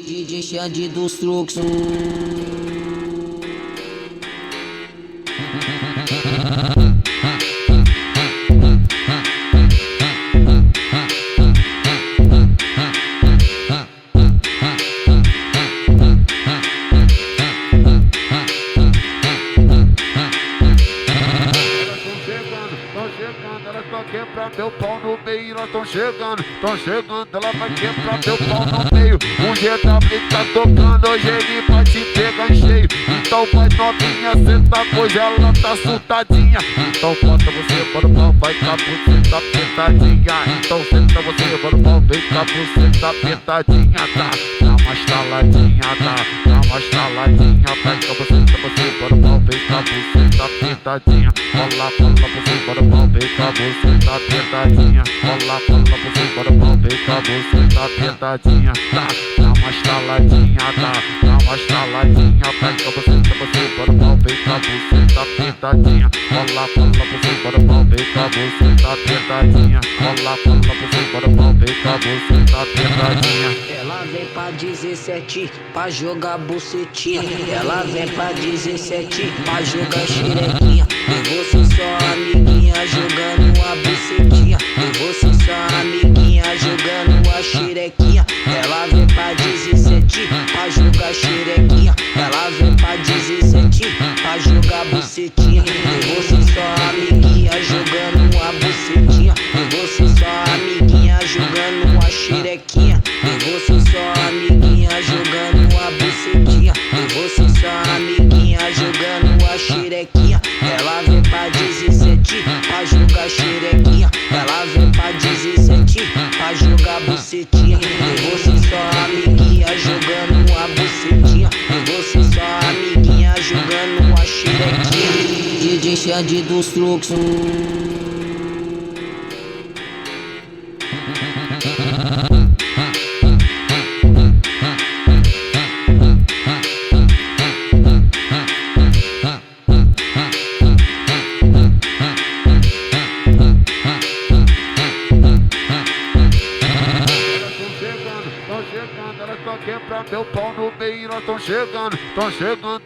DJ Xande dos truques. Ela vai quebrar meu pau no meio, elas tão chegando, ela vai quebrar meu pau no meio. O GW tá tocando, hoje ele vai te pegar em cheio. Então vai novinha, senta, pois ela tá surtadinha. Então bota você para o pau, vai cá, você tá apertadinha. Então senta você para o pau, vem cá, você tá apertadinha, tá? Dá uma estaladinha, tá? Dá uma estaladinha, vai cá, você para o pau, vem cá, você tá apertadinha. Rola, você para o pau, vem cá, você tá apertadinha. Rola, você para o pau, vem cá, você tá apertadinha, tá? Dá uma estaladinha, tá? Dá uma estaladinha, vai cá, você para o pau, vem cá, você tá apertadinha. Rola, você para o pau, vem cá, você tá apertadinha. Rola, você para o pau, vem cá, você tá apertadinha. Ela vem pra 17 pra jogar bucetinha. Ela vem pra 17 pra jogar xerequinha. E você só amiguinha jogando a bucetinha. E você só amiguinha jogando a xerequinha. Ela vem pra 17 pra jogar xerequinha. Ela vem pra 17 pra jogar bucetinha. E você só amiguinha jogando a bucetinha. E você só amiguinha jogando a xerequinha. E você só amiguinha jogando a bucetinha. E você só amiguinha jogando a xerequinha. Ela vem pra 17 pra jogar xerequinha. Ela vem pra 17 pra jogar bucetinha. E você só amiguinha jogando a bucetinha. E você só amiguinha jogando a xerequinha. DJ Xande dos truques. Ela vai quebrar meu pau no meio, elas tão chegando,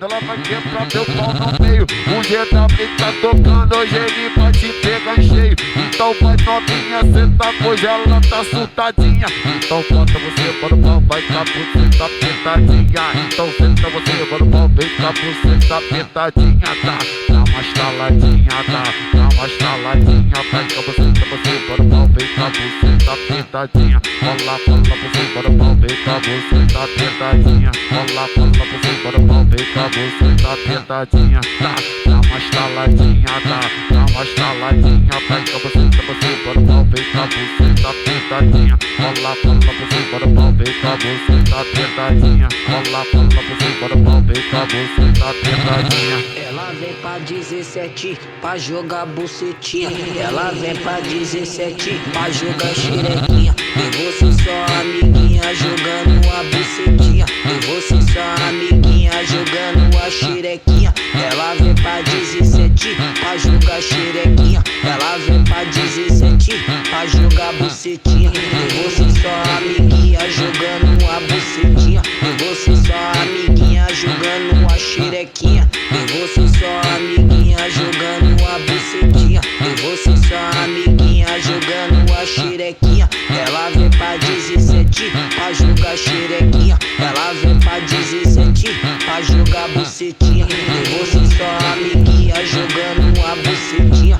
ela vai quebrar meu pau no meio. O GW tá tocando, hoje ele vai te pegar em cheio. Então vai novinha, senta, pois ela tá surtadinha. Então bota você para o pau, vai cá, você tá apertadinha. Então senta você para o pau, vem cá, você tá apertadinha, tá? Dá uma estaladinha, tá? Dá uma estaladinha, vai cá, você para o pau, vem cá, você tá apertadinha. Rola, você para o pau, vem cá, você tá apertadinha. Rola, você para o pau, vem cá, você tá apertadinha, tá? Dá uma estaladinha, tá? Dá uma estaladinha, vai cá, você para o pau, vem cá, você tá apertadinha. Rola, você para o pau, vem cá, você tá apertadinha. Rola, você para o pau, vem cá, você tá apertadinha. Ela vem pra 17 pra jogar bucetinha. Ela vem pra 17 pra jogar xerequinha. E você só amiguinha jogando a bucetinha. E você só amiguinha jogando a xerequinha. Ela vem pra 17 pra jogar xerequinha. Ela vem pra 17 pra jogar bucetinha. E você só amiguinha jogando a bucetinha. E você só amiguinha jogando a xerequinha. E você só amiguinha jogando a bucetinha. E você só amiguinha jogando a xerequinha. Ela vem pra 17 pra jogar xerequinha. Ela vem pra 17 pra jogar bucetinha. E você só amiguinha jogando a bucetinha.